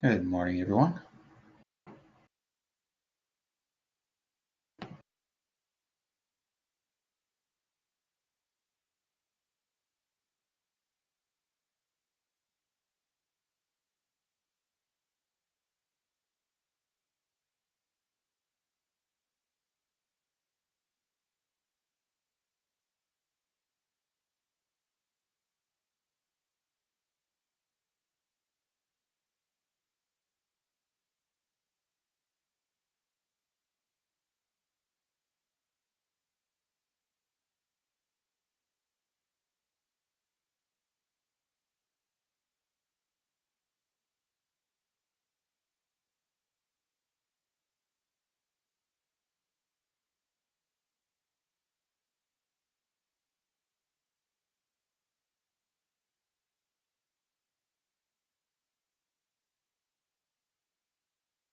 Good morning, everyone.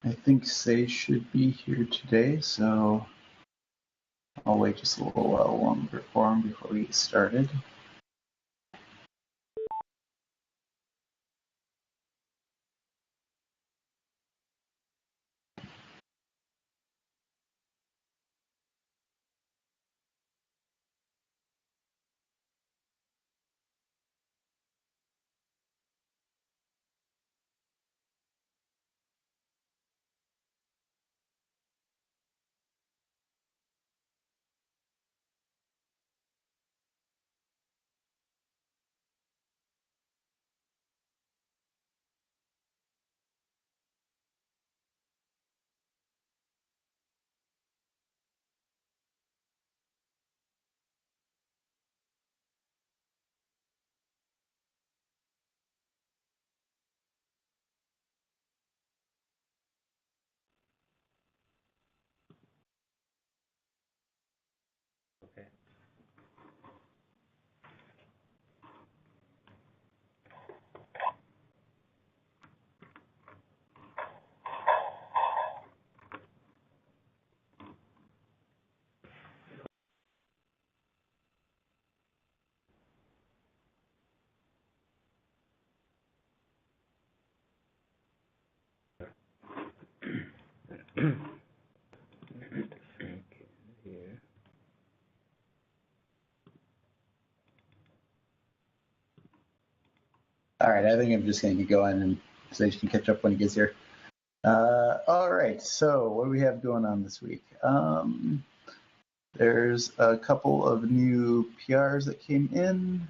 I think Say should be here today, so I'll wait just a little while longer for him before we get started. Okay. Here. All right, I think I'm just going to go in and Sage can catch up when he gets here. All right, so what do we have going on this week? There's a couple of new PRs that came in,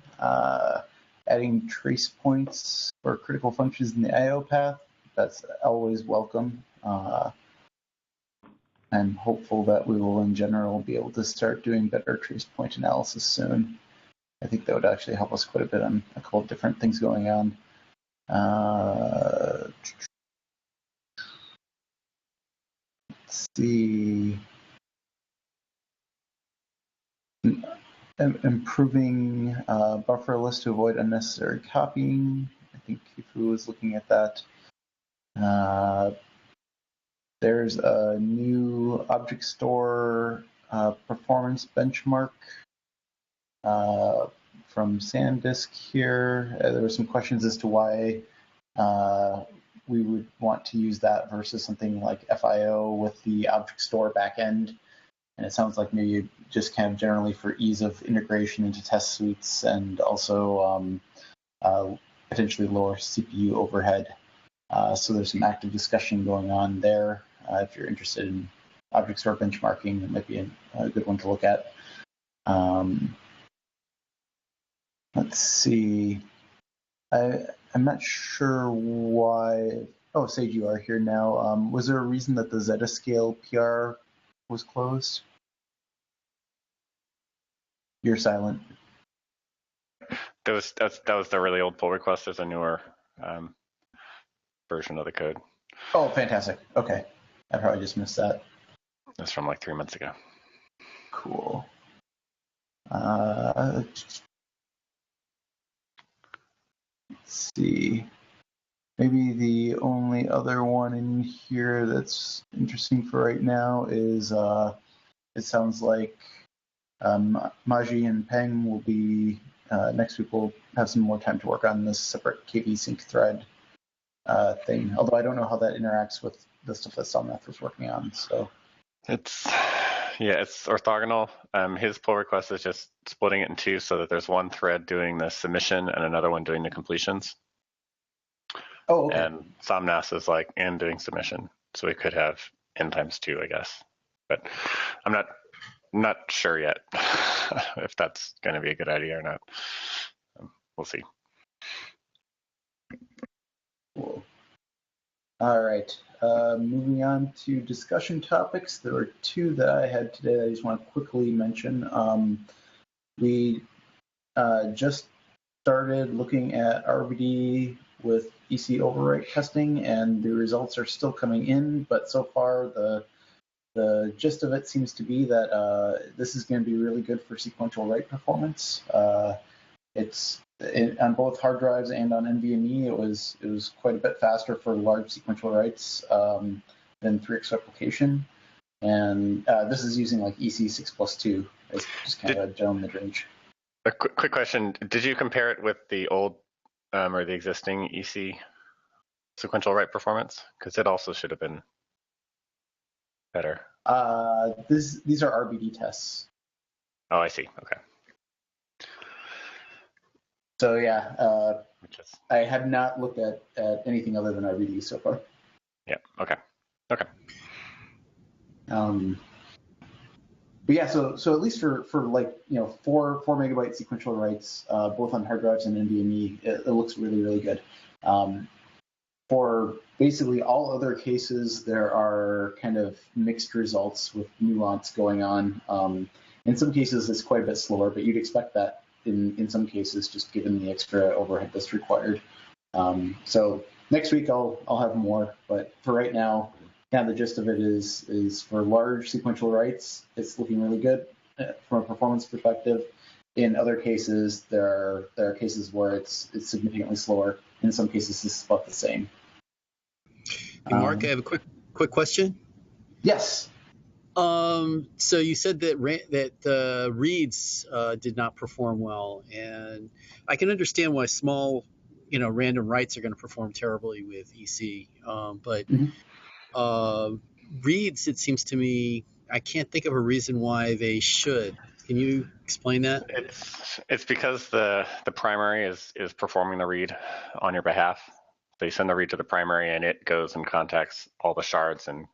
adding trace points for critical functions in the I/O path. That's always welcome. I'm hopeful that we will, in general, be able to start doing better trace point analysis soon. I think that would actually help us quite a bit on a couple of different things going on. Let's see. Improving buffer list to avoid unnecessary copying. I think Kifu was looking at that. There's a new object store performance benchmark from SanDisk here. There were some questions as to why we would want to use that versus something like FIO with the object store backend. And it sounds like maybe just kind of generally for ease of integration into test suites and also potentially lower CPU overhead. So there's some active discussion going on there. If you're interested in object store benchmarking, it might be a good one to look at. Let's see. I'm not sure why. Oh, Sage, you are here now. Was there a reason that the Zetascale PR was closed? You're silent. That was the really old pull request. There's a newer version of the code. Oh, fantastic. Okay. I probably just missed that. It's from like 3 months ago. Cool. Let's see. Maybe the only other one in here that's interesting for right now is it sounds like Maji and Peng will be next week. We'll have some more time to work on this separate KV sync thread. thing. Although I don't know how that interacts with the stuff that Somnath was working on. So It's orthogonal. His pull request is just splitting it in two so that there's one thread doing the submission and another one doing the completions. oh, okay. And Somnath is like and doing submission, so we could have n times 2, I guess. But I'm not sure yet if that's going to be a good idea or not. We'll see. Cool. All right. Moving on to discussion topics. There were two that I had today that I just want to quickly mention. We just started looking at RBD with EC overwrite testing, and the results are still coming in, but so far the gist of it seems to be that this is going to be really good for sequential write performance. On both hard drives and on NVMe, it was quite a bit faster for large sequential writes than 3x replication. And this is using like EC 6+2 as just kind of a general mid-range. A quick question: did you compare it with the old or the existing EC sequential write performance? Because it also should have been better. These are RBD tests. Oh, I see. Okay. So yeah, I have not looked at anything other than RBD so far. Yeah. Okay. But yeah, so at least for like 4 megabyte sequential writes, both on hard drives and NVMe, it looks really good. For basically all other cases, there are kind of mixed results with nuance going on. In some cases, it's quite a bit slower, but you'd expect that in some cases, just given the extra overhead that's required. So next week I'll have more, but for right now, yeah, the gist of it is for large sequential writes, it's looking really good from a performance perspective. In other cases, there are cases where it's significantly slower. In some cases, it's about the same. Hey, Mark, I have a quick question. Yes. So you said that reads did not perform well, and I can understand why small, random writes are going to perform terribly with EC. But reads, it seems to me, I can't think of a reason why they should. Can you explain that? It's because the primary is performing the read on your behalf. So you send the read to the primary, and it goes and contacts all the shards and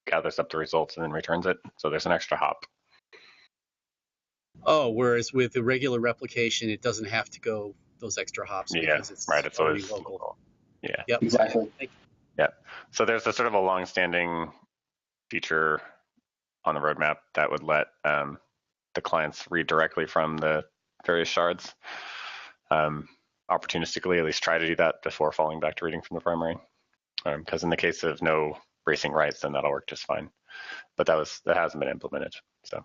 gathers up the results and then returns it. So there's an extra hop. Oh, whereas with the regular replication, it doesn't have to go those extra hops because it's right. It's always local. Yeah. Yep. Exactly. Yeah. So there's a sort of a long-standing feature on the roadmap that would let the clients read directly from the various shards. Opportunistically, at least try to do that before falling back to reading from the primary. Because in the case of no racing writes, then that'll work just fine. But that hasn't been implemented. So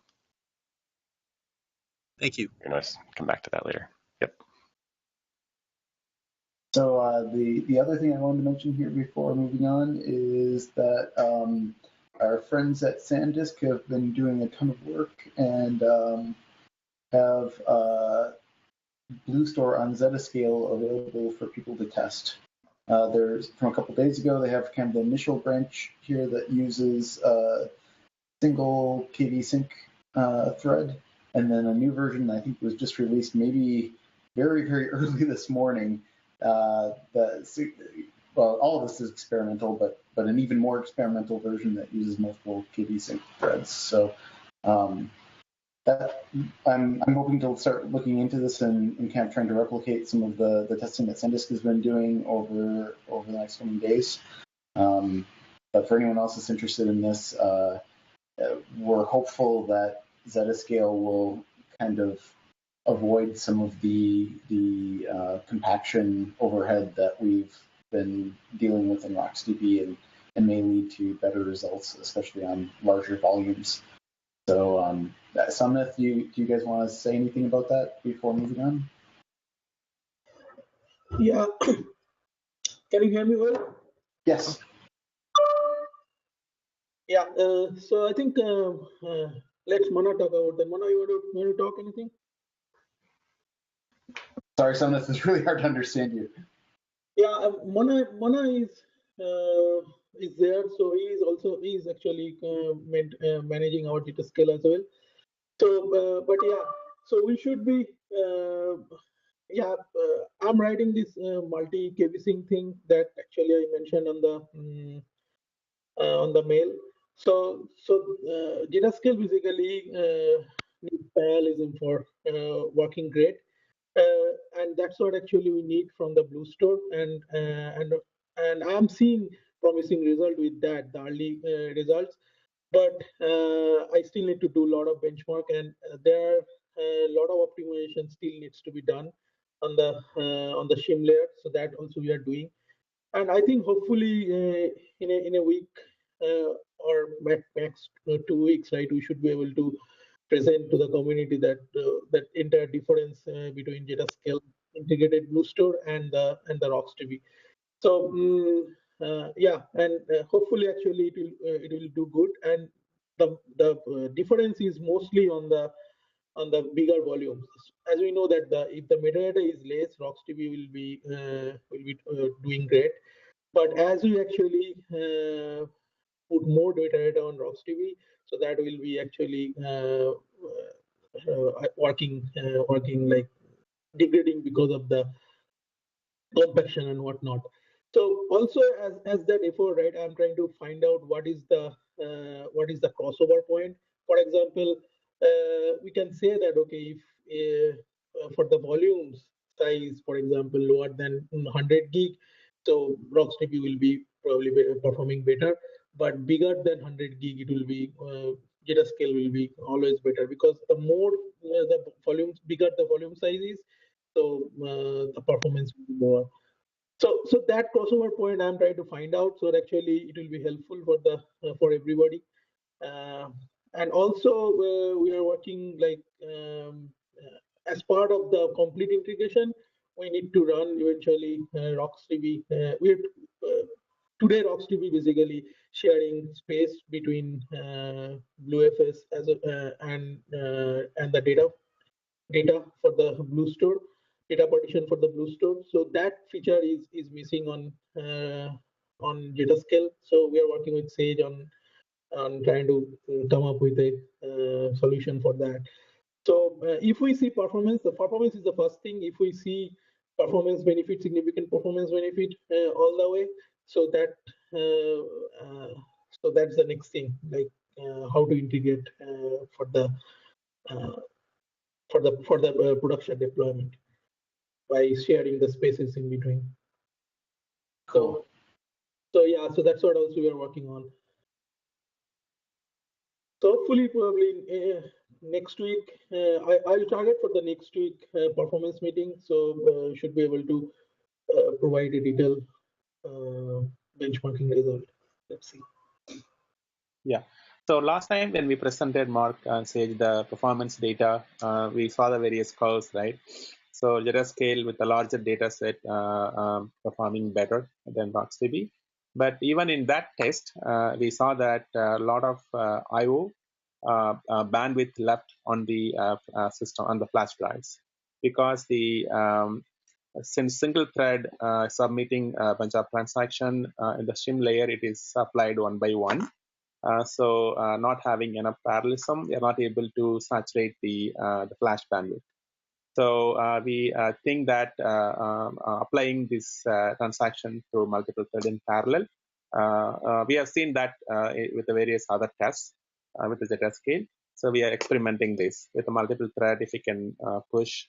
thank you. You can always come back to that later. Yep. So the other thing I wanted to mention here before moving on is that our friends at SanDisk have been doing a ton of work and have BlueStore on Zetascale available for people to test. There's from a couple days ago, they have kind of the initial branch here that uses a single KV sync thread, and then a new version that I think was just released maybe very early this morning. All of this is experimental, but an even more experimental version that uses multiple KV sync threads. So that I'm hoping to start looking into this and kind of trying to replicate some of the testing that SanDisk has been doing over the next coming days. But for anyone else that's interested in this, we're hopeful that Zetascale will kind of avoid some of the compaction overhead that we've been dealing with in RocksDB and may lead to better results, especially on larger volumes. So, Somnath, do you guys want to say anything about that before moving on? Yeah. Can you hear me well? Yes. Yeah. So I think let's Mona talk about that. Mona, you want to talk anything? Sorry, Somnath, it's really hard to understand you. Yeah, Mona is there, so he is actually managing our data scale as well. So, but yeah, so we should be yeah. I'm writing this multi-KBSync thing that actually I mentioned on the mail. So data scale basically needs parallelism for working great. And that's what actually we need from the Blue Store, and I'm seeing promising result with that, the early results. But I still need to do a lot of benchmark, and there are a lot of optimization still needs to be done on the shim layer. So that also we are doing, and I think hopefully in a week or max 2 weeks, right, we should be able to present to the community that that entire difference between data scale integrated Blue Store and the RocksDB. So yeah, and hopefully actually it will do good, and the difference is mostly on the bigger volumes. As we know that if the metadata is less, RocksDB will be doing great. But as we actually put more data on RocksDB, so that will be actually working like degrading because of the compaction and whatnot. So also as that effort, right, I'm trying to find out what is the crossover point. For example, we can say that okay, if for the volumes size, for example, lower than 100 gig, so RocksDB will be probably performing better, but bigger than 100 gig, it will be data scale will be always better, because the more the volumes, bigger the volume size is, so the performance will be lower. So that crossover point I'm trying to find out, so actually it will be helpful for everybody. And also we are working like as part of the complete integration, we need to run eventually RocksDB. Today RocksDB basically sharing space between BlueFS and the data for the Blue Store, data partition for the Blue Store. So that feature is missing on Jetascale. So we are working with Sage on trying to come up with a solution for that. So if we see performance, the performance is the first thing. If we see performance benefit, significant performance benefit all the way, so that's the next thing, like how to integrate for the production deployment by sharing the spaces in between. Cool. So yeah, so that's what also we are working on. So hopefully, probably next week, I'll target for the next week performance meeting. So should be able to provide a detailed benchmarking result. Let's see. Yeah. So last time when we presented, Mark and Sage, the performance data, we saw the various curves, right? So Jetascale with a larger data set performing better than RocksDB. But even in that test, we saw that a lot of I/O bandwidth left on the system, on the flash drives, because the since single thread submitting a bunch of transaction in the shim layer, it is applied one by one. So not having enough parallelism, we are not able to saturate the flash bandwidth. So we think that applying this transaction through multiple thread in parallel, we have seen that with the various other tests with the Jetascale. So we are experimenting this with a multiple thread. If we can push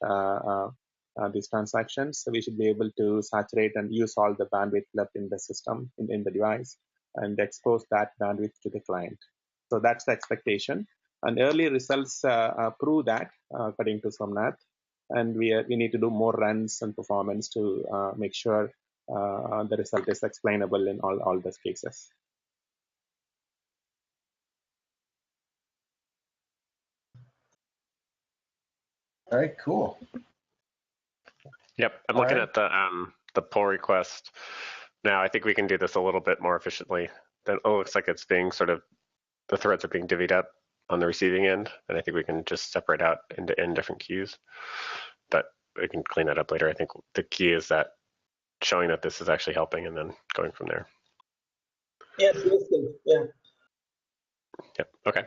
these transactions, so we should be able to saturate and use all the bandwidth left in the system, in the device, and expose that bandwidth to the client. So that's the expectation. And early results prove that, according to Somnath. And we need to do more runs and performance to make sure the result is explainable in all those cases. All right, cool. Yep, I'm looking at the pull request now. I think we can do this a little bit more efficiently. Then, oh, looks like it's being sort of, the threads are being divvied up on the receiving end, and I think we can just separate out into n different queues. But we can clean that up later. I think the key is that showing that this is actually helping and then going from there. Yeah, DSL. Yeah. Yep. Okay.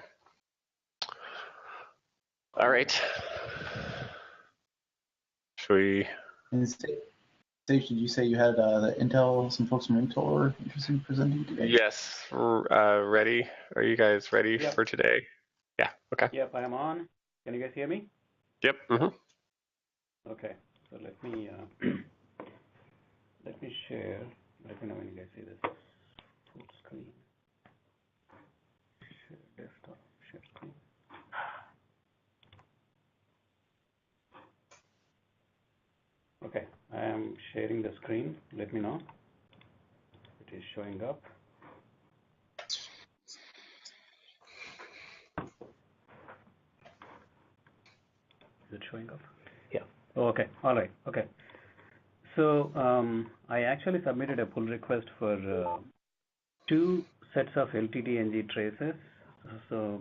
All right. Should we? And Sage, did you say you had the Intel? Some folks from Intel were interested in presenting today. Yes. Ready? Are you guys ready Yep. for today? Yeah. Okay. Yep, I am on. Can you guys hear me? Yep. Mm-hmm. Okay. So let me share. Let me know when you guys see this. Full screen. Share desktop. Share screen. Okay. I am sharing the screen. Let me know. It is showing up. Is it showing up? Yeah. Oh, okay. All right. Okay. So I actually submitted a pull request for 2 sets of LTTNG traces. So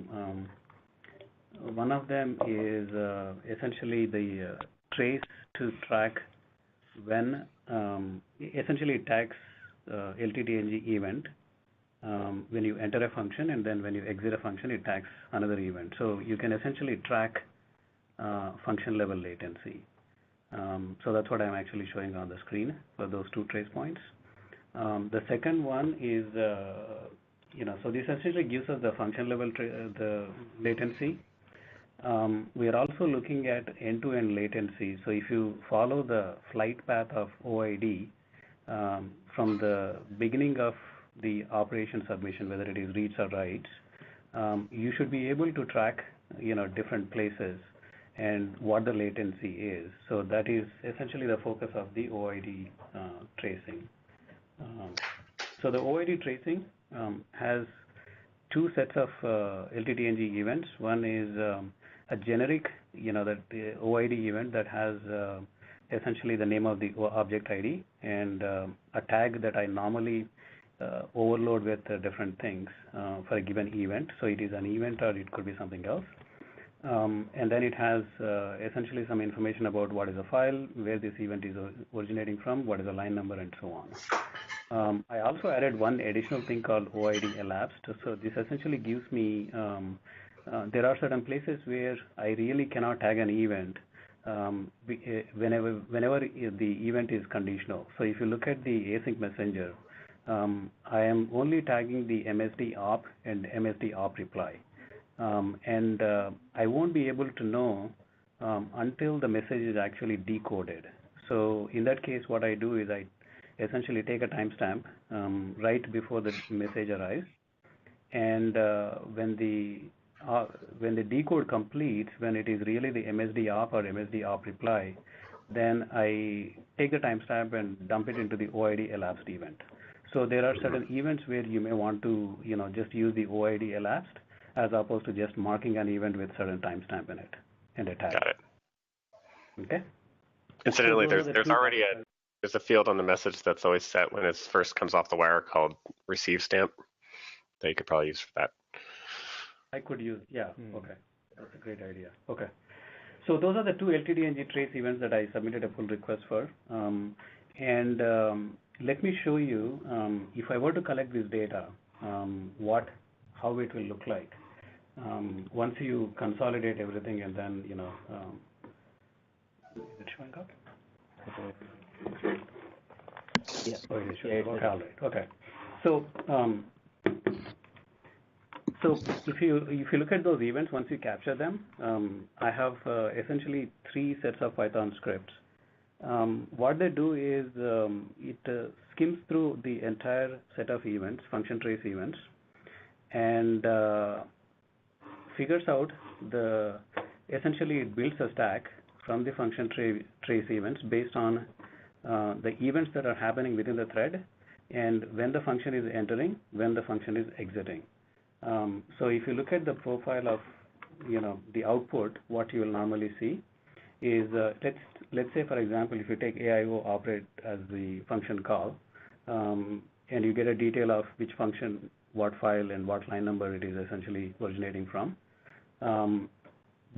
one of them is essentially the trace to track when essentially it tags LTTNG event when you enter a function, and then when you exit a function, it tags another event. So you can essentially track function level latency. So that's what I'm actually showing on the screen for those 2 trace points. The second one is, so this essentially gives us the function level the latency. We are also looking at end-to-end latency. So if you follow the flight path of OID from the beginning of the operation submission, whether it is reads or writes, you should be able to track, different places and what the latency is. So that is essentially the focus of the OID tracing. So the OID tracing has 2 sets of LTTNG events. One is a generic, that the OID event that has essentially the name of the object ID and a tag that I normally overload with different things for a given event. So it is an event or it could be something else. And then it has essentially some information about what is a file, where this event is originating from, what is the line number, and so on. I also added one additional thing called OID elapsed. So this essentially gives me, there are certain places where I really cannot tag an event whenever the event is conditional. So if you look at the async messenger, I am only tagging the MSD op and MSD op reply. And I won't be able to know until the message is actually decoded. So in that case, what I do is I essentially take a timestamp right before the message arrives, and when the decode completes, when it is really the MSD op or MSD op reply, then I take the timestamp and dump it into the OID elapsed event. So there are certain events where you may want to just use the OID elapsed, as opposed to just marking an event with certain timestamp in it and a tag. Got it. Okay. Incidentally, So there's already there's a field on the message that's always set when it first comes off the wire called receive stamp that you could probably use for that. I could use, yeah. Okay, that's a great idea. Okay. So those are the 2 LTTNG trace events that I submitted a pull request for. Let me show you, if I were to collect this data, how it will look like. Once you consolidate everything and then, is it showing up? Yeah. Oh, it is showing up. Okay, all right. Okay. So, if you look at those events, once you capture them, I have essentially 3 sets of Python scripts. What they do is it skims through the entire set of events, function trace events, and figures out essentially it builds a stack from the function trace events based on the events that are happening within the thread and when the function is entering, when the function is exiting. So if you look at the profile of the output, what you will normally see is let's say, for example, if you take AIO operate as the function call, and you get a detail of which function, what file, and what line number it is essentially originating from.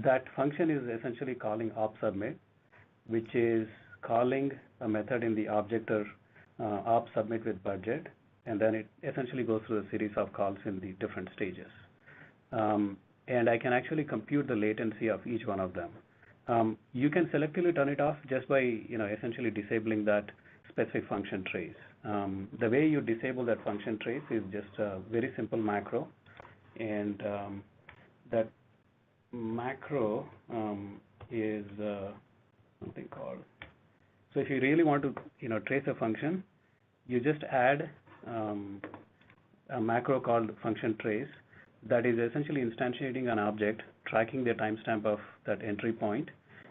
That function is essentially calling op submit, which is calling a method in the objector op submit with budget, and then it essentially goes through a series of calls in the different stages. And I can actually compute the latency of each one of them. You can selectively turn it off just by essentially disabling that specific function trace. The way you disable that function trace is just a very simple macro, and that macro is something called. So if you really want to trace a function, you just add a macro called function trace that is essentially instantiating an object, tracking the timestamp of that entry point,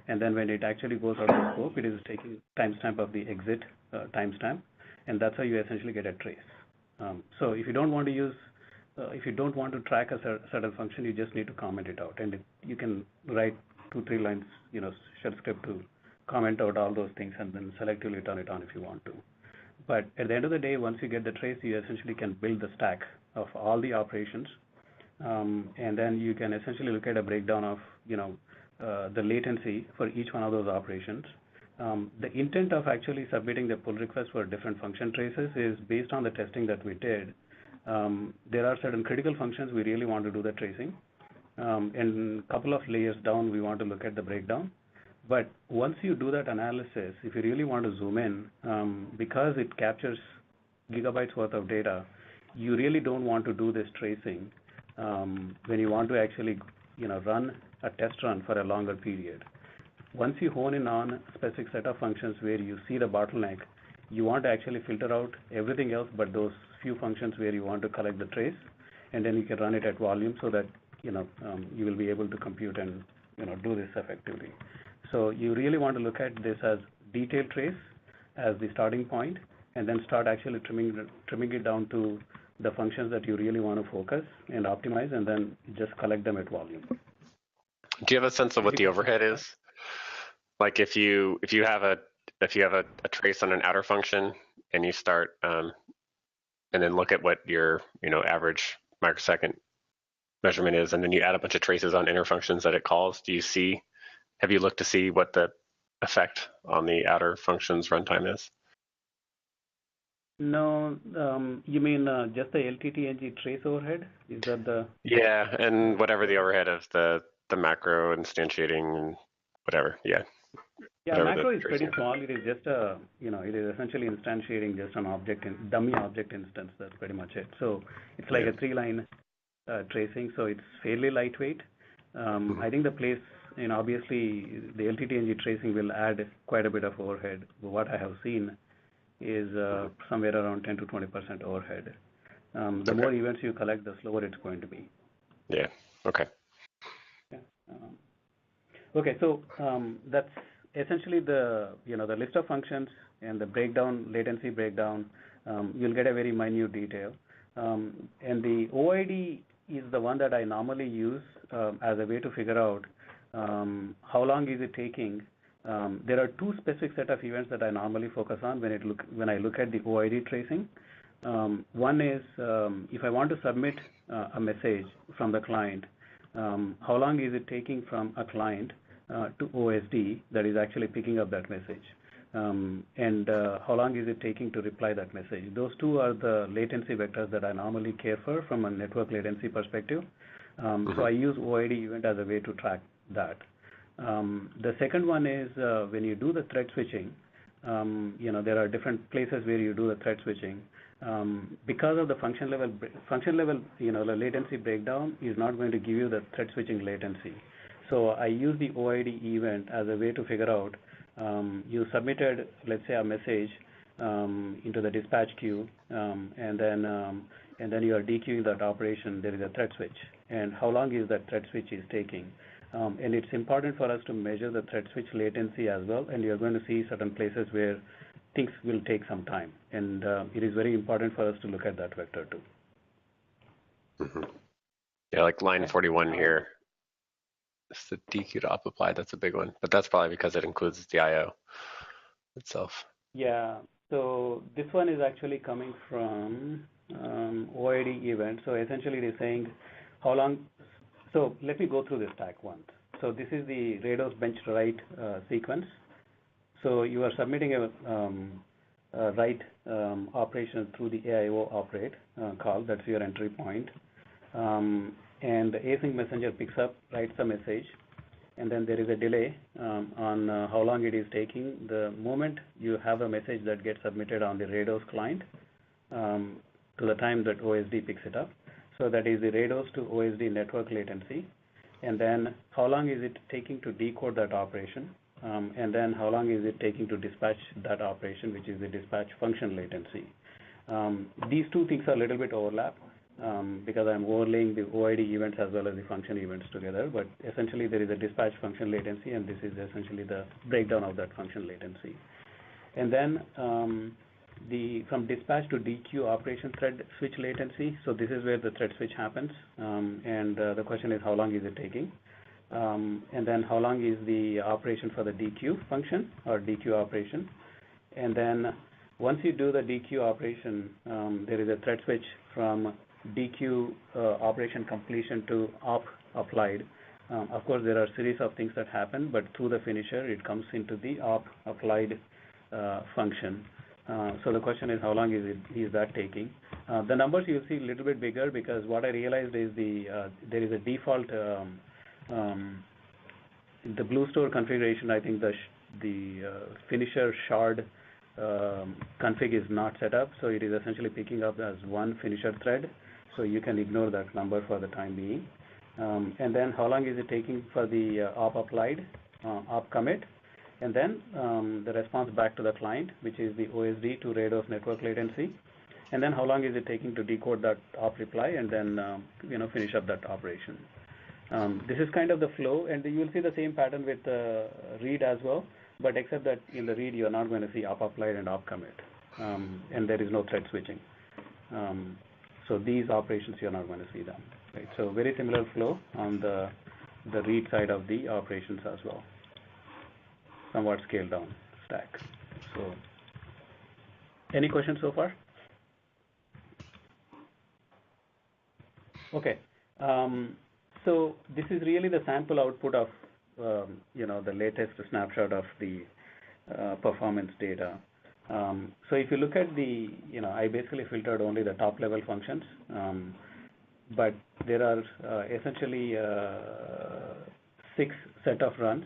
and then when it actually goes out of scope, it is taking timestamp of the exit timestamp, and that's how you essentially get a trace. So if you don't want to use, if you don't want to track a certain function, you just need to comment it out, and you can write 2-3 lines, shell script to comment out all those things, and then selectively turn it on if you want to. But at the end of the day, once you get the trace, you essentially can build the stack of all the operations, and then you can essentially look at a breakdown of the latency for each one of those operations. The intent of actually submitting the pull request for different function traces is based on the testing that we did. There are certain critical functions we really want to do the tracing, and a couple of layers down we want to look at the breakdown. But once you do that analysis, if you really want to zoom in, because it captures gigabytes worth of data, you really don't want to do this tracing when you want to actually run a test run for a longer period. Once you hone in on a specific set of functions where you see the bottleneck, you want to actually filter out everything else but those few functions where you want to collect the trace, and then you can run it at volume so that you will be able to compute and do this effectively. So you really want to look at this as detailed trace as the starting point, and then start actually trimming it down to the functions that you really want to focus and optimize, and then just collect them at volume. Do you have a sense of what the overhead is? Like if you have a trace on an outer function and you start and then look at what your average microsecond measurement is, and then you add a bunch of traces on inner functions that it calls, have you looked to see what the effect on the outer functions runtime is? No, you mean just the LTTNG trace overhead? Is that the? Yeah, and whatever the overhead of the macro instantiating and whatever. Yeah. Yeah, macro is pretty small. It is just it is essentially instantiating just an dummy object instance. That's pretty much it. So it's like a 3-line tracing. So it's fairly lightweight. I think the place, obviously the LTTNG tracing will add quite a bit of overhead. What I have seen is somewhere around 10 to 20% overhead. The more events you collect, the slower it's going to be. Yeah. Okay. Yeah. Okay. So that's essentially the the list of functions and the breakdown, latency breakdown. You'll get a very minute detail, and the OID is the one that I normally use as a way to figure out how long is it taking. There are 2 specific set of events that I normally focus on when I look at the OID tracing. One is if I want to submit a message from the client, how long is it taking from a client to OSD that is actually picking up that message, and how long is it taking to reply that message. Those 2 are the latency vectors that I normally care for from a network latency perspective. So I use OID event as a way to track that. The second one is when you do the thread switching, there are different places where you do the thread switching. Because of the function level, the latency breakdown is not going to give you the thread switching latency. So I use the OID event as a way to figure out you submitted, let's say, a message into the dispatch queue, and then you are dequeuing that operation. There is a thread switch, and how long is that thread switch is taking? And it's important for us to measure the thread switch latency as well, and you're going to see certain places where things will take some time, and it is very important for us to look at that vector too. Mm-hmm. Yeah, like line 41 here. It's the DQ to op apply. That's a big one, but that's probably because it includes the IO itself. Yeah, so this one is actually coming from OID event. So essentially it is saying how long. So let me go through this stack once. So this is the Rados bench write sequence. So you are submitting write operation through the AIO operate call. That's your entry point. And the async messenger picks up, writes a message, and then there is a delay on how long it is taking. The moment you have a message that gets submitted on the Rados client to the time that OSD picks it up. So that is the Rados to OSD network latency. And then how long is it taking to decode that operation? And then how long is it taking to dispatch that operation, which is the dispatch function latency. These two things are a little bit overlap because I'm overlaying the OID events as well as the function events together. But essentially, there is a dispatch function latency, and this is essentially the breakdown of that function latency. And then from dispatch to DQ operation thread switch latency. So this is where the thread switch happens, and the question is how long is it taking? And then how long is the operation for the DQ function or DQ operation? And then once you do the DQ operation, there is a thread switch from DQ operation completion to op applied. Of course, there are a series of things that happen, but through the finisher, it comes into the op applied function. So the question is how long is that taking? The numbers you'll see a little bit bigger because what I realized is there is a default the Blue Store configuration. I think the finisher shard config is not set up, so it is essentially picking up as one finisher thread. So you can ignore that number for the time being. And then how long is it taking for the op applied, op commit, and then the response back to the client, which is the OSD to Rados network latency. And then how long is it taking to decode that op reply and then finish up that operation. This is kind of the flow, and you will see the same pattern with read as well, but except that in the read you're not going to see op applied and op commit, and there is no thread switching. So these operations you're not going to see them. Right? So very similar flow on the read side of the operations as well. Somewhat scaled down stack. So any questions so far? Okay. So this is really the sample output of the latest snapshot of the performance data. So if you look at I basically filtered only the top level functions, but there are essentially 6 set of runs.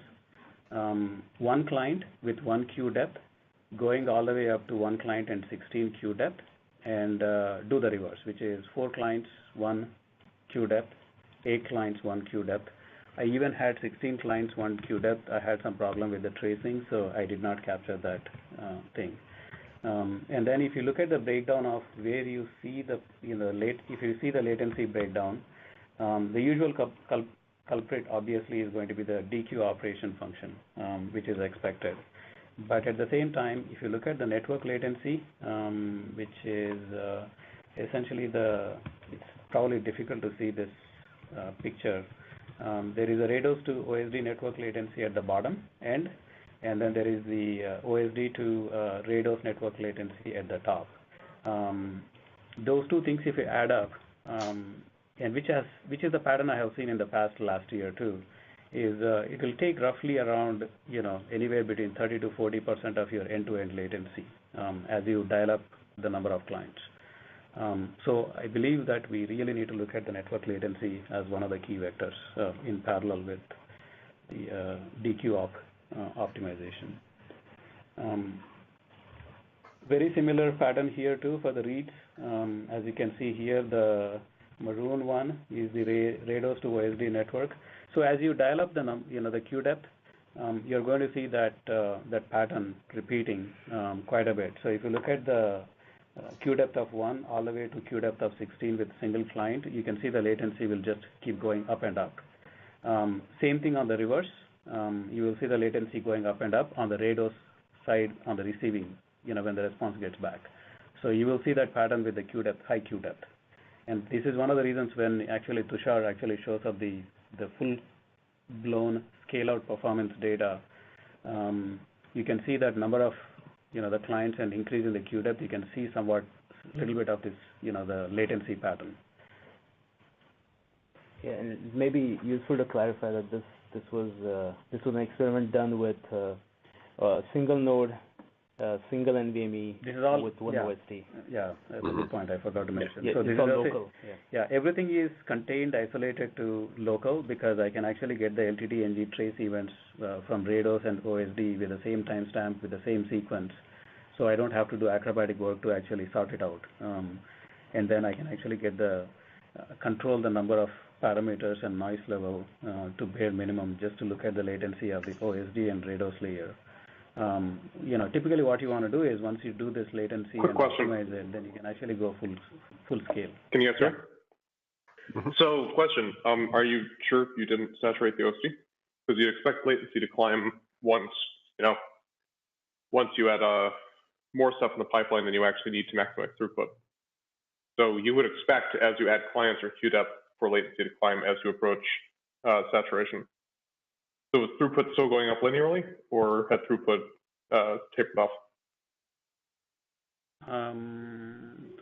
One client with 1 queue depth, going all the way up to 1 client and 16 queue depth, and do the reverse, which is 4 clients, 1 queue depth, 8 clients, 1 queue depth. I even had 16 clients, 1 queue depth. I had some problem with the tracing, so I did not capture that thing. And then if you look at the breakdown of where you see the if you see the latency breakdown, the usual culprit obviously is going to be the DQ operation function, which is expected. But at the same time, if you look at the network latency, which is essentially it's probably difficult to see this picture. There is a Rados to OSD network latency at the bottom end, and then there is the OSD to Rados network latency at the top. Those two things, if you add up, and which is the pattern I have seen in the past last year too, is it will take roughly around anywhere between 30 to 40% of your end-to-end latency as you dial up the number of clients. So I believe that we really need to look at the network latency as one of the key vectors in parallel with the DQ optimization. Very similar pattern here too for the reads. As you can see here, the maroon one is the Rados to OSD network. So as you dial up the queue depth, you're going to see that that pattern repeating quite a bit. So if you look at the queue depth of 1 all the way to queue depth of 16 with single client, you can see the latency will just keep going up and up. Same thing on the reverse. You will see the latency going up and up on the Rados side on the receiving, when the response gets back. So you will see that pattern with the queue depth, high queue depth. And this is one of the reasons when actually Tushar actually shows up the full-blown scale-out performance data. You can see that number of the clients and increase in the queue depth. You can see somewhat a little bit of this the latency pattern. Yeah, and it may be useful to clarify that this was an experiment done with a single node single NVMe This is all with one yeah. OSD. Yeah, that's a good point. I forgot to mention. Yeah, so this it's all is local. Yeah, everything is contained, isolated to local because I can actually get the LTD-NG trace events from RADOS and OSD with the same timestamp with the same sequence. So I don't have to do acrobatic work to actually sort it out. And then I can actually get the control the number of parameters and noise level to bare minimum just to look at the latency of the OSD and RADOS layer. Typically what you want to do is once you do this latency and optimize it, then you can actually go full scale. Can you answer? Yeah. So, question: are you sure you didn't saturate the OSD? Because you expect latency to climb once you add more stuff in the pipeline than you actually need to maximize throughput. So you would expect as you add clients or queue depth for latency to climb as you approach saturation. So is throughput still going up linearly, or had throughput tapered off?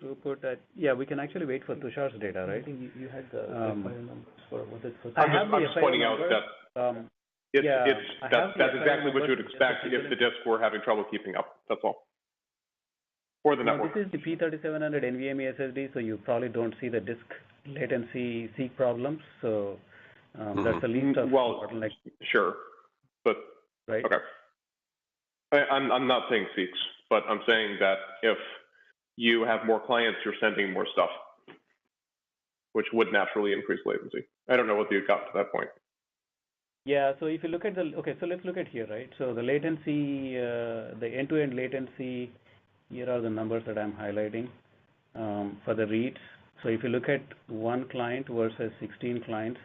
Throughput, yeah, we can actually wait for Tushar's data, right? I think you had the FIO numbers for what is for I'm just pointing out that that's exactly what you would expect if the disk were having trouble keeping up. That's all. Or the network. This is the P3700 NVMe SSD, so you probably don't see the disk latency seek problems. So that's the least of bottleneck. Sure, but right. Okay. I'm not saying seeks, but I'm saying that if you have more clients, you're sending more stuff, which would naturally increase latency. I don't know whether you got to that point. Yeah, so if you look at so let's look at here, right? So the latency, the end-to-end latency, here are the numbers that I'm highlighting for the reads. So if you look at one client versus 16 clients,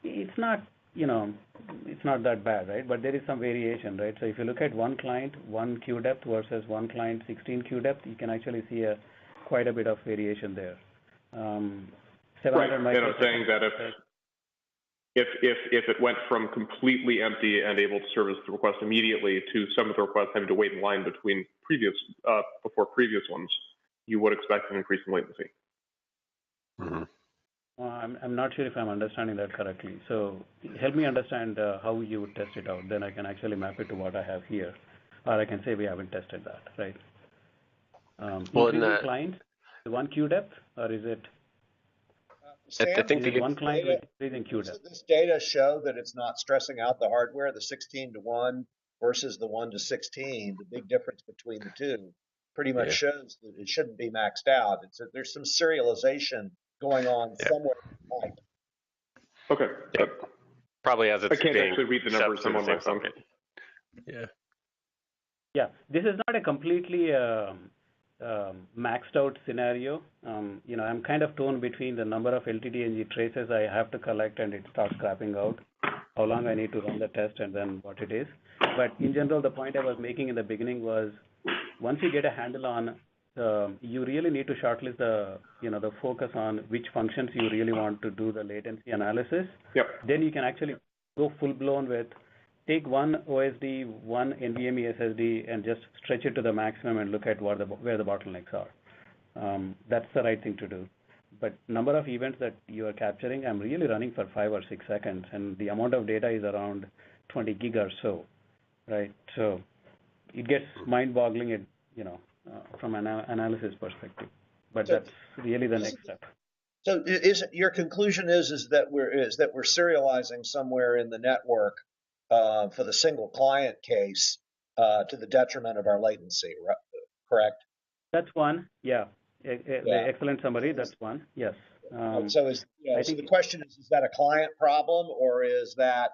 it's not, it's not that bad, right? But there is some variation, right? So if you look at one client, one queue depth versus one client, 16 queue depth, you can actually see quite a bit of variation there. 700 right, and I'm saying that if it went from completely empty and able to service the request immediately to some of the requests having to wait in line between before previous ones, you would expect an increase in latency. I'm not sure if I'm understanding that correctly. So help me understand how you would test it out. Then I can actually map it to what I have here, or I can say we haven't tested that, right? Increasing clients, one queue depth, or is it? Sam, I think one client with increasing queue depth. Does this data show that it's not stressing out the hardware, the 16:1 versus the 1:16? The big difference between the two pretty much shows that it shouldn't be maxed out. There's some serialization going on somewhere in the pipe. Okay. Yeah. Probably as it's I can't actually read the numbers on my phone. Yeah, this is not a completely maxed out scenario. I'm kind of torn between the number of LTD-NG traces I have to collect and it starts crapping out, how long I need to run the test, and then what it is. But in general, the point I was making in the beginning was once you get a handle on you really need to shortlist the focus on which functions you really want to do the latency analysis. Yep. Then you can actually go full blown with take one OSD, one NVMe SSD, and just stretch it to the maximum and look at where the bottlenecks are. That's the right thing to do. But number of events that you are capturing, I'm really running for 5 or 6 seconds, and the amount of data is around 20 gig or so, right? So it gets mind-boggling, from an analysis perspective. But that's really the next step. So, your conclusion is that we're serializing somewhere in the network for the single client case to the detriment of our latency, correct? That's one. Yeah. Excellent summary. That's one. Yes. So the question is that a client problem, or is that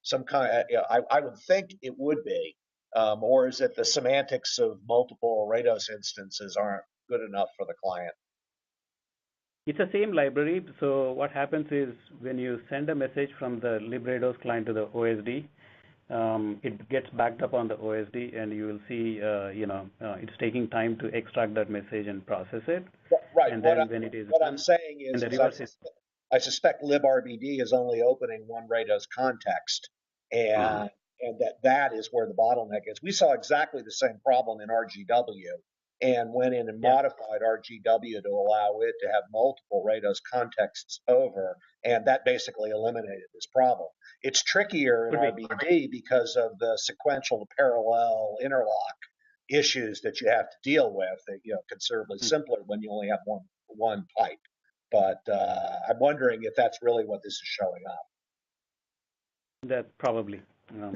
some kind? I would think it would be. Or is it the semantics of multiple RADOS instances aren't good enough for the client? It's the same library. So what happens is when you send a message from the librados client to the OSD, it gets backed up on the OSD, and you will see, it's taking time to extract that message and process it. Right. And then when it is what I'm saying is I suspect librd is only opening one RADOS context, and that is where the bottleneck is. We saw exactly the same problem in RGW and went in and modified RGW to allow it to have multiple RADOS contexts over, and that basically eliminated this problem. It's trickier in RBD because of the sequential to parallel interlock issues that you have to deal with. That, considerably simpler when you only have one pipe. But I'm wondering if that's really what this is showing up. That probably.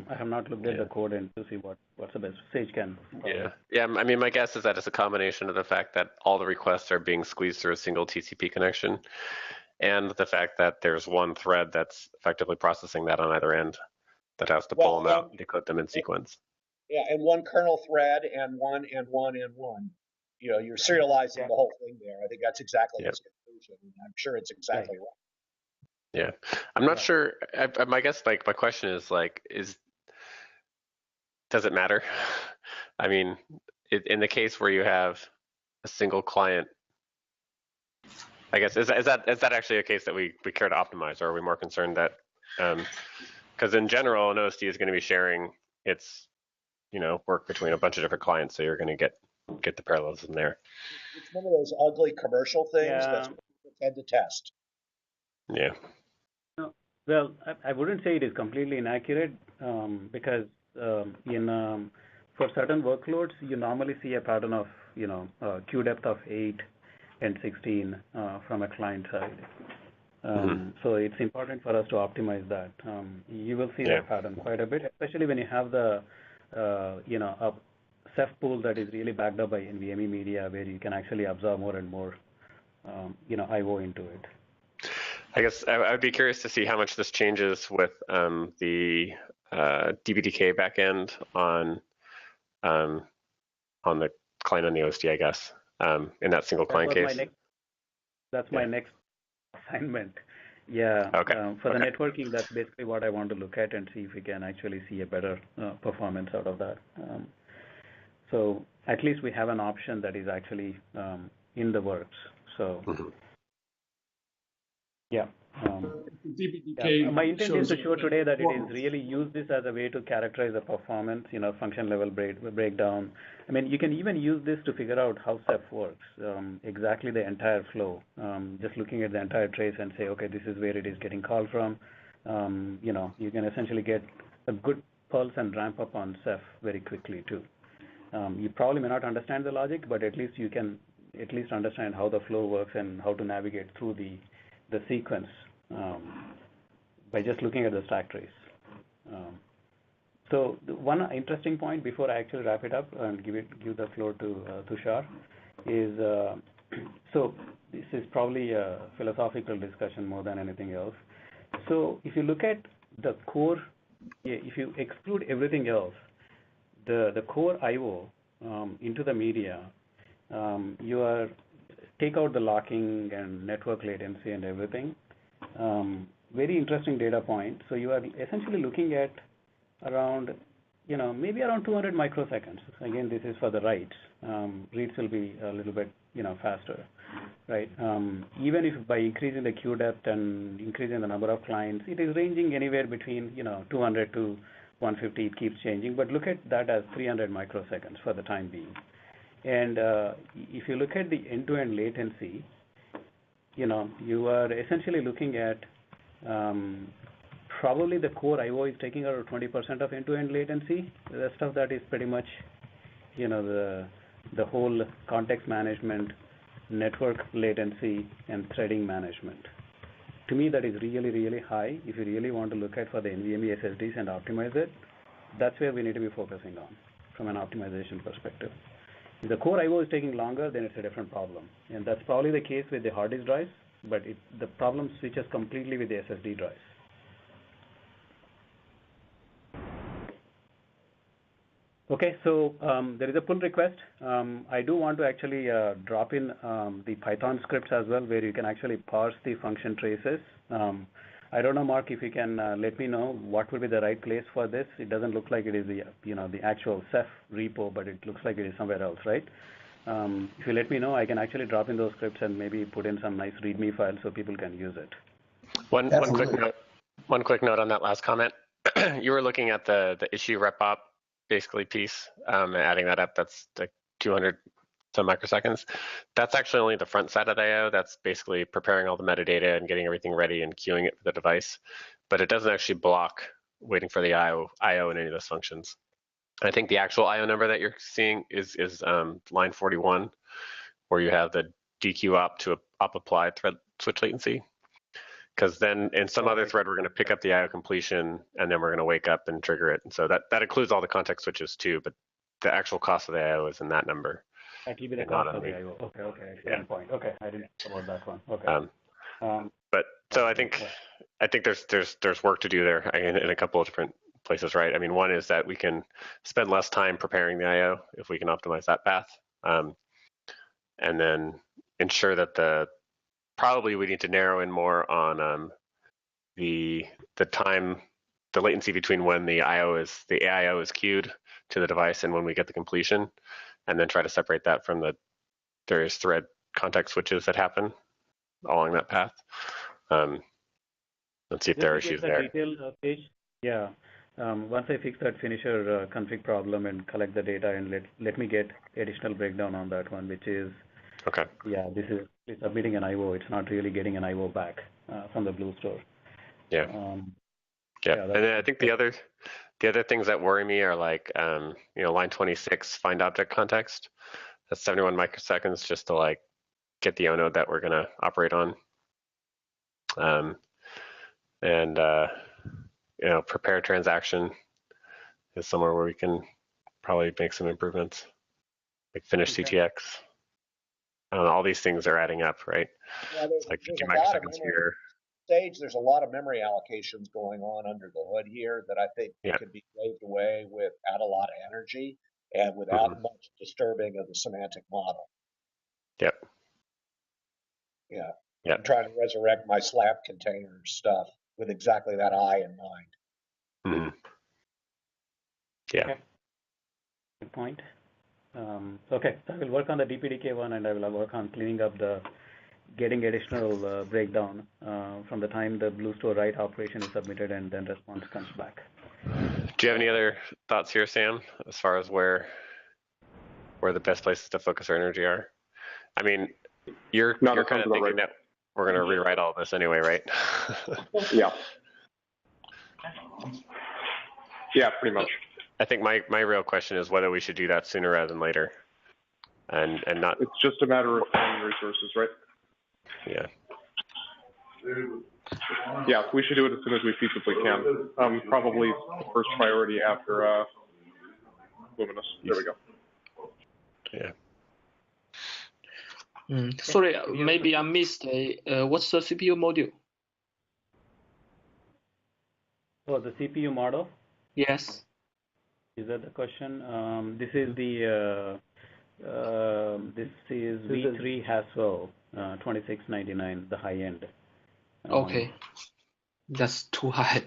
I have not looked at the code and to see what's the best. Sage can. Yeah. I mean, my guess is that it's a combination of the fact that all the requests are being squeezed through a single TCP connection, and the fact that there's one thread that's effectively processing that on either end that has to pull them out and decode them in sequence. Yeah, and one kernel thread and one and one and one. You're serializing the whole thing there. I think that's exactly his conclusion. I'm sure it's exactly right. Yeah, I'm not sure. I guess my question is does it matter? I mean, in the case where you have a single client, I guess is that actually a case that we care to optimize, or are we more concerned that because in general an OSD is going to be sharing its work between a bunch of different clients, so you're going to get the parallelism there. It's one of those ugly commercial things that people tend to test. Yeah. Well, I wouldn't say it is completely inaccurate because for certain workloads, you normally see a pattern of queue depth of 8 and 16 from a client side. So it's important for us to optimize that. You will see that pattern quite a bit, especially when you have the a Ceph pool that is really backed up by NVMe media, where you can actually absorb more and more I/O into it. I guess I would be curious to see how much this changes with the DBDK backend on the client on the OSD, I guess, in that single client case. That's my next assignment. Yeah. Okay. For the networking, that's basically what I want to look at and see if we can actually see a better performance out of that. So at least we have an option that is actually in the works. So. Yeah. My intent is to show today that it is really use this as a way to characterize the performance, function level breakdown. I mean, you can even use this to figure out how Ceph works, exactly the entire flow. Just looking at the entire trace and say, okay, this is where it is getting called from. You can essentially get a good pulse and ramp up on Ceph very quickly too. You probably may not understand the logic, but at least you can at least understand how the flow works and how to navigate through the sequence by just looking at the stack trace. So one interesting point before I actually wrap it up and give the floor to Tushar is so this is probably a philosophical discussion more than anything else. So if you look at the core, if you exclude everything else, the core I/O into the media, take out the locking and network latency and everything. Very interesting data point. So you are essentially looking at around, maybe around 200 microseconds. Again, this is for the writes. Reads will be a little bit, faster, right? Even if by increasing the queue depth and increasing the number of clients, it is ranging anywhere between, 200 to 150. It keeps changing. But look at that as 300 microseconds for the time being. And if you look at the end-to-end latency, you are essentially looking at probably the core I/O is taking around 20% of end-to-end latency. The rest of that is pretty much, the whole context management, network latency, and threading management. To me, that is really, really high. If you really want to look at for the NVMe SSDs and optimize it, that's where we need to be focusing on from an optimization perspective. If the core I/O is taking longer, then it's a different problem. And that's probably the case with the hard disk drives, but the problem switches completely with the SSD drives. Okay, so there is a pull request. I do want to actually drop in the Python scripts as well, where you can actually parse the function traces. I don't know, Mark, if you can let me know what would be the right place for this. It doesn't look like it is the actual Ceph repo, but it looks like it is somewhere else, right? If you let me know, I can actually drop in those scripts and maybe put in some nice README files so people can use it. One quick note on that last comment. You were looking at the issue rep op basically piece, and adding that up. That's like 200 some microseconds. That's actually only the front side of the I/O. That's basically preparing all the metadata and getting everything ready and queuing it for the device. But it doesn't actually block waiting for the I/O in any of those functions. I think the actual IO number that you're seeing is line 41, where you have the DQ op to op applied thread switch latency. Because then in some other thread, we're going to pick up the IO completion, and then we're going to wake up and trigger it. And so that includes all the context switches too, but the actual cost of the IO is in that number. That will be the cost of the IO. Okay. Excellent point. Okay, I didn't know about that one. Okay. But so I think there's work to do there in a couple of different places, right? I mean, one is that we can spend less time preparing the IO if we can optimize that path, and then ensure that probably we need to narrow in more on the time, the latency between when the AIO is queued to the device and when we get the completion, and then try to separate that from the various thread context switches that happen along that path. Let's see if there are issues there. Detail page. Yeah. Once I fix that finisher config problem and collect the data, and let me get additional breakdown on that one, which is okay. Yeah, this is submitting an IO. It's not really getting an IO back from the Blue Store. Yeah. And then I think the other things that worry me are like line 26 find object context. That's 71 microseconds just to like get the O node that we're gonna operate on. Prepare transaction is somewhere where we can probably make some improvements. Like finish CTX. I don't know, all these things are adding up, right? Yeah, it's like 50 microseconds here. Stage, there's a lot of memory allocations going on under the hood here that I think could be waved away without a lot of energy and without much disturbing of the semantic model. Yep. Yeah. Yep. I'm trying to resurrect my slab container stuff with exactly that eye in mind. Mm-hmm. Yeah. Okay. Good point. Okay, so I will work on the DPDK one, and I will work on cleaning up getting additional breakdown from the time the Blue Store write operation is submitted and then response comes back. Do you have any other thoughts here, Sam, as far as where the best places to focus our energy are? I mean, you're kind of thinking that we're going to rewrite all this anyway, right? Yeah. Yeah, pretty much. I think my real question is whether we should do that sooner rather than later, and not. It's just a matter of finding resources, right? Yeah. Yeah, we should do it as soon as we feasibly can. Probably the first priority after Luminous. There we go. Yeah. Sorry, maybe I missed what's the CPU module? Oh, the CPU model? Yes. Is that the question? This is V3 Haswell 2699, the high end. Okay, that's too high.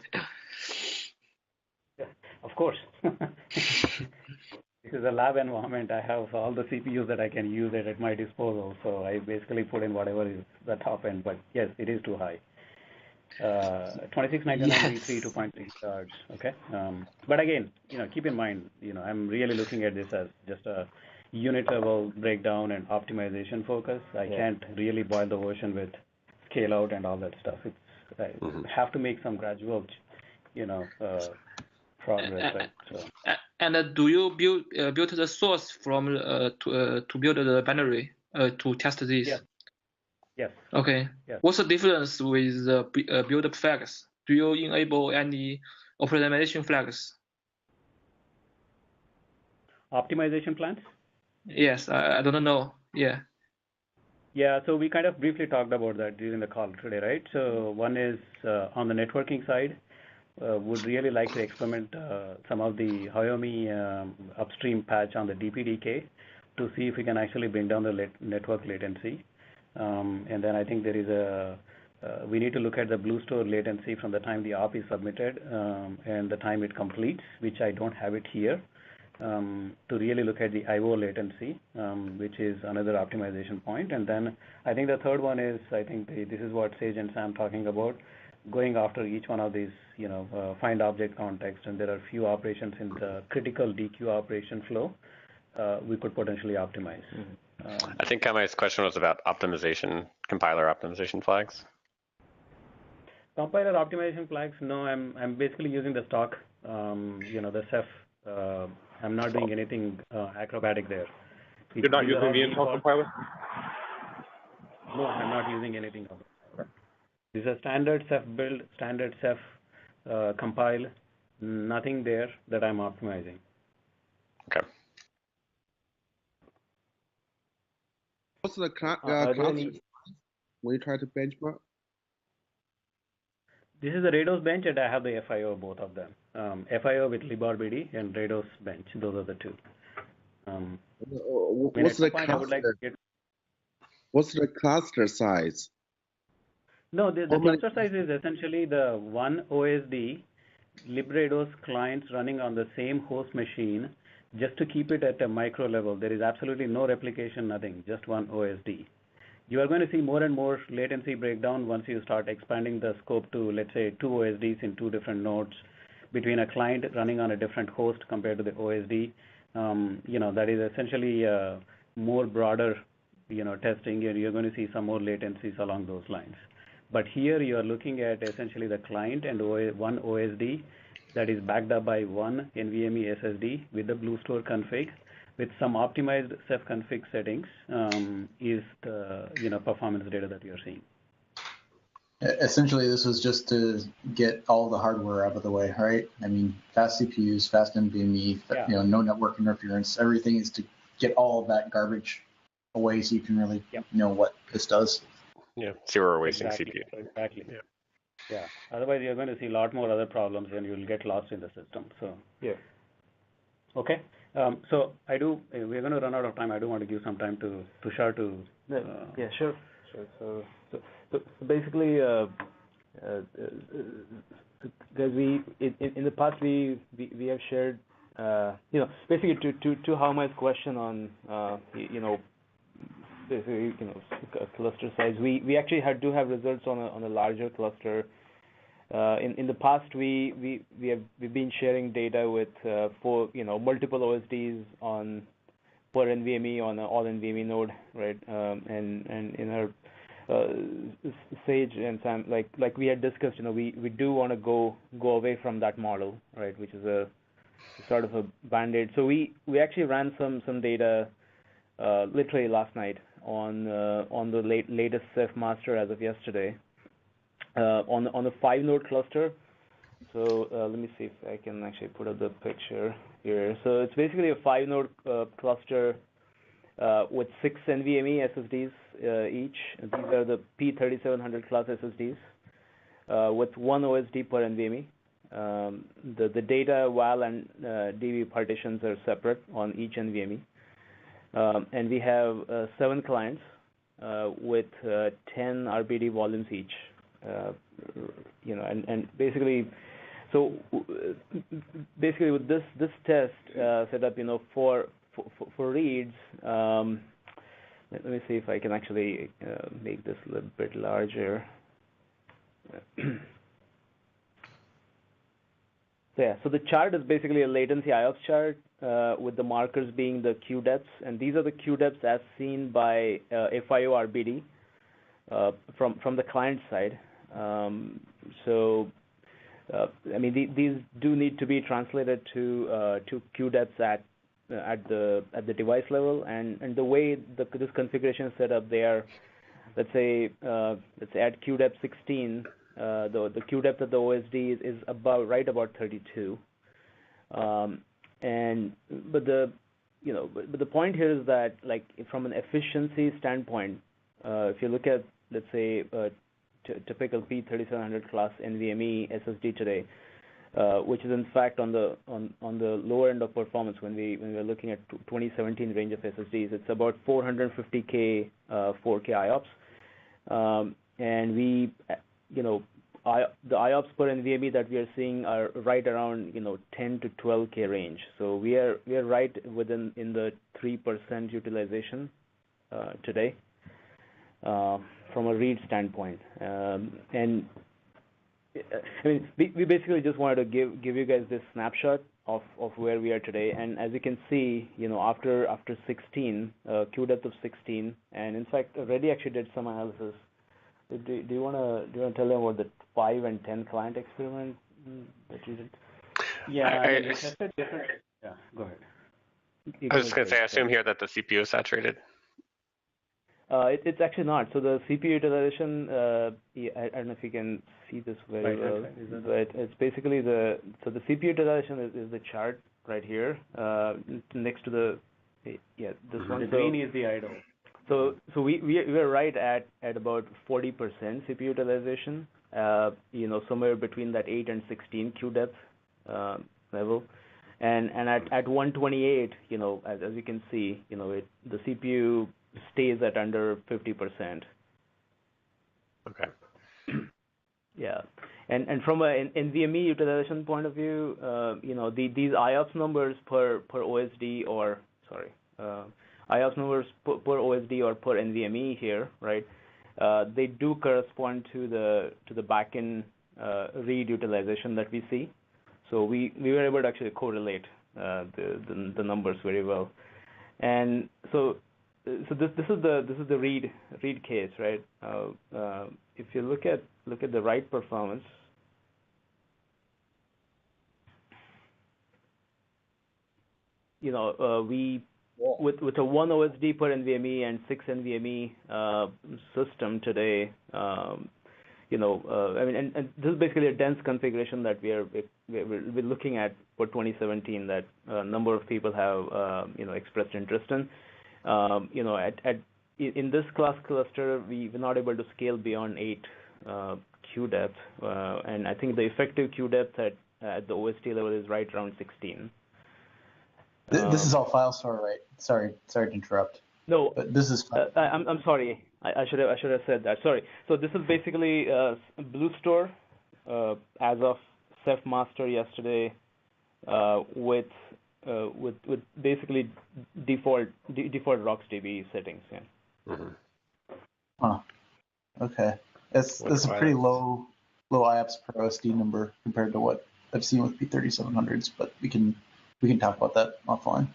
Yeah, of course. This is a lab environment. I have all the CPUs that I can use at my disposal, so I basically put in whatever is the top end. But yes, it is too high. 2699 V3 2.3 charge. Okay. But again, keep in mind, I'm really looking at this as just a unit level breakdown and optimization focus. I can't really boil the ocean with scale out and all that stuff. I have to make some gradual, progress. Right? So. And do you build the source from to build the binary to test this? Yeah. Yes. Okay. Yes. What's the difference with the build flags? Do you enable any optimization flags? Optimization plans? Yes, I don't know. Yeah. Yeah, so we kind of briefly talked about that during the call today, right? So one is on the networking side, would really like to experiment some of the Hayomi upstream patch on the DPDK to see if we can actually bring down the network latency. And then I think there is we need to look at the Blue Store latency from the time the op is submitted and the time it completes, which I don't have it here, to really look at the IO latency, which is another optimization point. And then I think the third one is, I think this is what Sage and Sam talking about, going after each one of these, find object context, and there are few operations in the critical DQ operation flow we could potentially optimize. I think Kamai's question was about optimization, compiler optimization flags. Compiler optimization flags, no, I'm basically using the stock, the Ceph I'm not doing anything acrobatic there. You're not using the Intel compiler? No, I'm not using anything of it. This is a standard Ceph build, standard Ceph compile, nothing there that I'm optimizing. Okay. What's the cluster when you try to benchmark? This is the Rados bench, and I have the FIO, both of them. FIO with librd and Rados bench. Those are the two. What's the cluster? What's the cluster size? No, the cluster size is essentially the one OSD librados clients running on the same host machine, just to keep it at a micro level. There is absolutely no replication, nothing, just one OSD. You are going to see more and more latency breakdown once you start expanding the scope to, let's say, two OSDs in two different nodes between a client running on a different host compared to the OSD. That is essentially more broader, testing, and you're going to see some more latencies along those lines. But here you are looking at essentially the client and one OSD that is backed up by one NVMe SSD with the BlueStore config, with some optimized Ceph config settings, is the performance data that you're seeing. Essentially, this was just to get all the hardware out of the way, right? I mean, fast CPUs, fast NVMe, no network interference. Everything is to get all of that garbage away so you can really know what this does. Yeah, zero wasting CPU. Exactly. Yeah. Otherwise, you're going to see a lot more other problems, and you'll get lost in the system. So yeah. Okay. So we're going to run out of time. I do want to give some time to Tushar to. Yeah, sure. So basically, in the past we have shared, basically to Hauma's question on, basically, cluster size. We actually do have results on a larger cluster. In the past, we've been sharing data with for multiple OSDs on per NVMe on an all NVMe node, right? And in our Sage and Sam, like we had discussed, we do want to go away from that model, right? Which is a sort of a band-aid. So we actually ran some data literally last night on the latest Ceph master as of yesterday on the 5-node cluster. So let me see if I can actually put up the picture here. So it's basically a 5-node cluster with 6 NVMe SSDs each. And these are the P3700 class SSDs with 1 OSD per NVMe. The data, WAL, and DB partitions are separate on each NVMe. And we have 7 clients with 10 RBD volumes each. And basically, so basically with this test set up, for reads, let me see if I can actually make this a little bit larger. So the chart is basically a latency IOPS chart with the markers being the queue depths, and these are the queue depths as seen by FIO RBD from the client side. I mean, these do need to be translated to queue depths at the device level, and the way this configuration is set up, they are, let's say at queue depth 16, the queue depth of the OSD is right about 32, but the point here is that, like, from an efficiency standpoint, if you look at, let's say, typical P3700 class NVMe SSD today, which is in fact on the lower end of performance when we're looking at 2017 range of SSDs, it's about 450K 4K IOPS, and the IOPS per NVMe that we are seeing are right around 10 to 12K range. So we are right in the 3% utilization today. From a read standpoint, and I mean, we basically just wanted to give you guys this snapshot of where we are today. And as you can see, after 16, queue depth of 16, and in fact, Reddy actually did some analysis. Do you want to tell them about the 5 and 10 client experiment that you did? Yeah, I tested different. Yeah, go ahead. I was just going to say, I assume here that the CPU is saturated. It's actually not. So the CPU utilization, I don't know if you can see this very well, but it's basically the CPU utilization is the chart right here, next to the, this one. The green is the idle. So we're right at about 40% CPU utilization, somewhere between that 8 and 16 Q depth level. And at 128, as you can see, the CPU stays at under 50%. Okay. Yeah, and from an NVMe utilization point of view, these IOPS numbers per OSD or IOPS numbers per OSD or per NVMe here, right? They do correspond to the backend read utilization that we see. So we were able to actually correlate the numbers very well, and so this is the read case, right? If you look at the write performance, we with a 1 OSD per NVMe and 6 NVMe system today, and this is basically a dense configuration that we're looking at for 2017 that a number of people have expressed interest in. In this class cluster, we were not able to scale beyond 8 Q depth, and I think the effective Q depth at the OSD level is right around 16. This is all file store, right? Sorry to interrupt. No, but this is. I'm sorry. I should have said that. Sorry. So this is basically Blue Store as of Ceph Master yesterday, with basically default RocksDB settings. Yeah. Mm-hmm. Huh. Okay. That's a pretty low IOPS per OSD number compared to what I've seen with P3700s, but we can talk about that offline.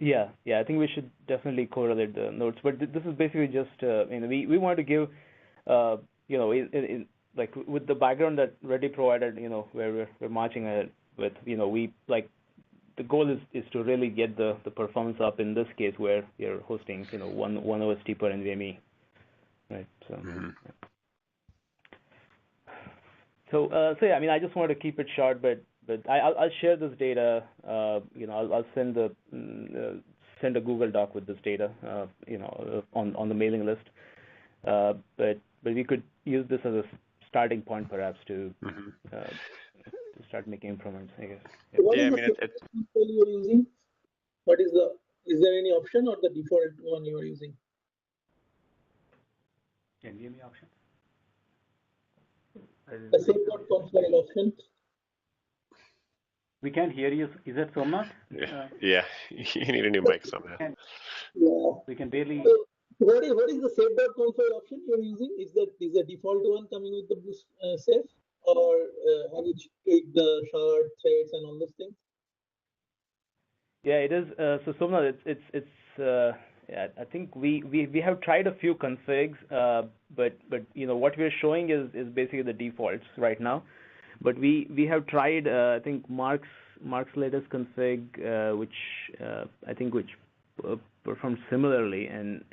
Yeah. I think we should definitely correlate the nodes, but this is basically just we want to give in like with the background that Reddy provided, where we're marching ahead with, we like the goal is to really get the performance up in this case where you're hosting 1 OSD per NVMe, right? So. Mm-hmm. So yeah, I just wanted to keep it short, but I'll share this data. I'll send a Google Doc with this data, on the mailing list. But we could use this as a starting point, perhaps, to start making improvements, I guess. What is the console you are using? Is there any option or the default one you are using? NVMe option? The safeguard console option. We can't hear you. Is that Somnath? Yeah. You need a new mic somehow. Yeah. We can barely. What is the safeguard console option you're using? Is the default one coming with the Ceph, or have you tweaked the shard threads and all those things? Yeah, it is. So Somnath, it's I think we have tried a few configs, but what we're showing is basically the defaults right now. But we have tried I think Mark's latest config, which I think performed similarly, and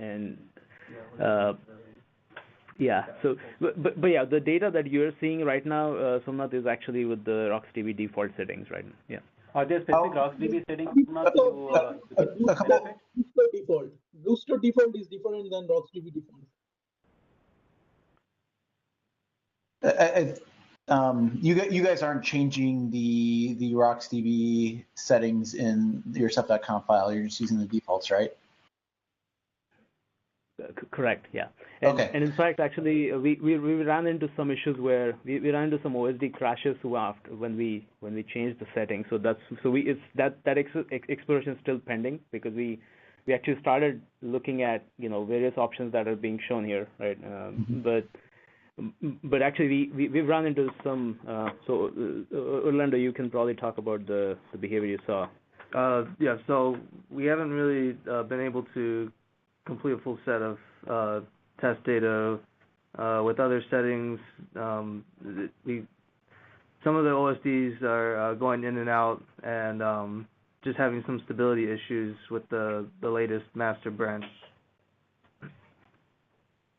yeah. So but yeah, the data that you're seeing right now, Somnath, is actually with the RocksDB default settings right now. Yeah. Are there specific RocksDB settings? Booster default is different than RocksDB default. You guys aren't changing the RocksDB settings in your Ceph.conf file. You're just using the defaults, right? Correct. Yeah. And, okay. And in fact, actually, we ran into some issues where we ran into some OSD crashes after when we changed the settings. So that exploration is still pending, because we actually started looking at various options that are being shown here, right? But actually we've run into some. So Orlando, you can probably talk about the behavior you saw. Yeah. So we haven't really been able to complete a full set of test data with other settings. Some of the OSDs are going in and out, and just having some stability issues with the latest master branch.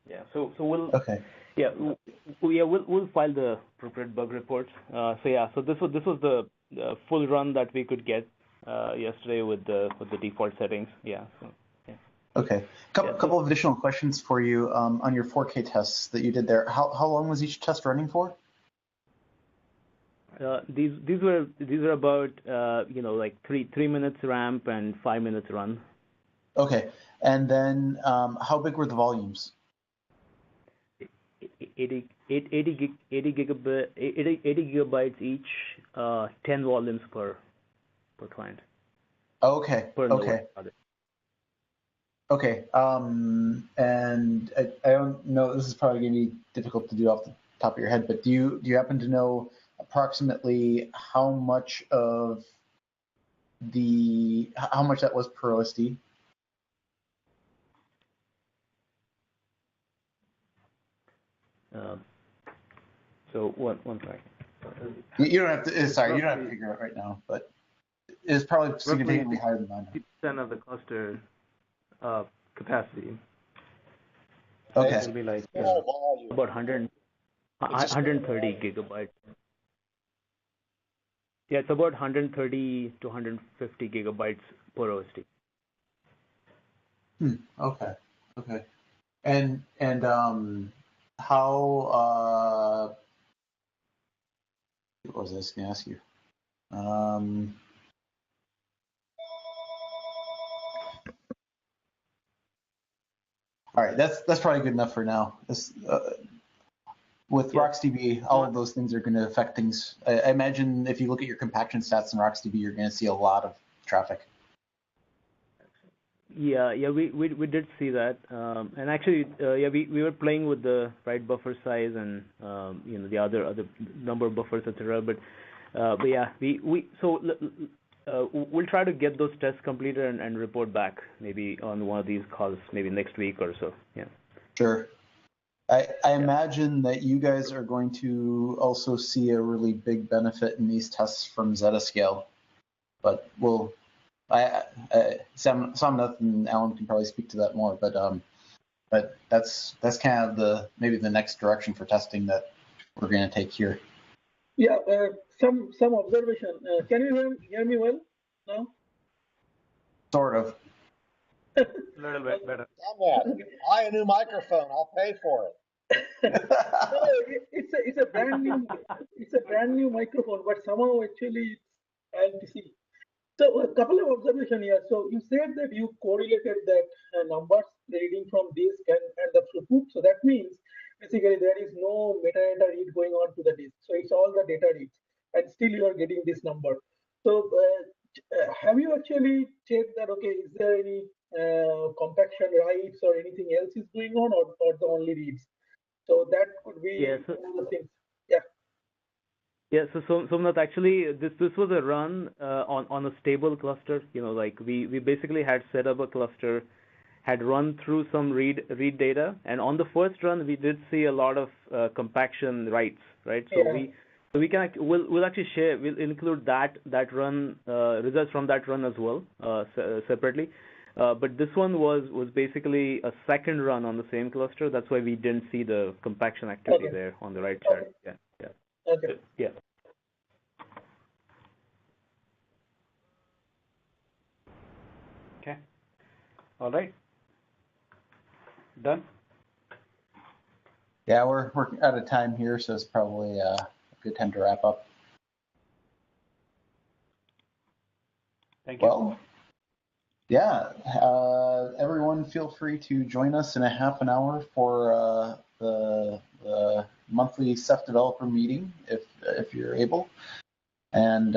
Yeah. So we'll Okay. yeah we'll file the appropriate bug reports. So this was the full run that we could get yesterday with the default settings. Yeah. So yeah. Okay. Couple of additional questions for you on your 4K tests that you did there. How long was each test running for? These were about like 3 minutes ramp and 5 minutes run. Okay. And then how big were the volumes? 80 gigabytes each, 10 volumes per client. Okay. Okay. Okay. And I don't know. This is probably going to be difficult to do off the top of your head, but do you happen to know approximately how much that was per OSD? So one second. You don't have to. Sorry, you don't have to figure it out right now, but it's probably significantly higher than mine. 50% of the cluster capacity. Okay. It will be like about 130 gigabytes. Yeah, it's about 130 to 150 gigabytes per OSD. Okay. Okay. And how what was I going to ask you? All right, that's probably good enough for now. With RocksDB, all of those things are going to affect things. I imagine if you look at your compaction stats in RocksDB, you're going to see a lot of traffic. Yeah, we did see that, and actually, we were playing with the write buffer size and the other number of buffers, etc. But yeah, we'll try to get those tests completed and report back maybe on one of these calls, maybe next week or so. Yeah. Sure. I imagine that you guys are going to also see a really big benefit in these tests from Zetascale, but Somnath and Alan can probably speak to that more, but that's kind of maybe the next direction for testing that we're going to take here. Yeah, some observation. Can you hear me well now? Sort of. A little bit better. Buy a new microphone. I'll pay for it. It's a brand new microphone, but somehow actually it's LTC. So a couple of observations here. So you said that you correlated that numbers reading from disk and the throughput. So that means basically there is no metadata read going on to the disk. So it's all the data reads, and still you are getting this number. So have you actually checked that? Okay, is there any compaction writes or anything else is going on, or the only reads? So that could be one of the things. Yeah. Yeah, so Somnath, actually, this was a run on a stable cluster. Like we basically had set up a cluster, had run through some read data, and on the first run we did see a lot of compaction writes, right? So we'll actually we'll include that run results from that run as well separately. But this one was basically a second run on the same cluster. That's why we didn't see the compaction activity there on the right chart. Yeah. Okay. Yeah. Okay. All right. Done. Yeah, we're out of time here, so it's probably a good time to wrap up. Thank you. Well, yeah, everyone feel free to join us in a half an hour for the monthly Ceph developer meeting if you're able, and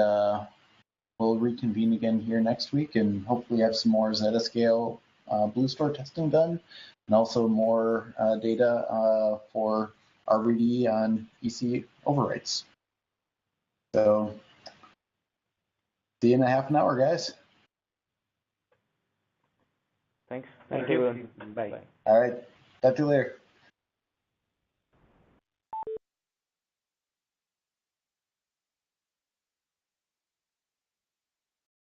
we'll reconvene again here next week and hopefully have some more Zetascale BlueStore testing done, and also more data for RBD on EC overwrites. So see you in a half an hour, guys. Thanks. Thank you. Bye. All right. Talk to you later.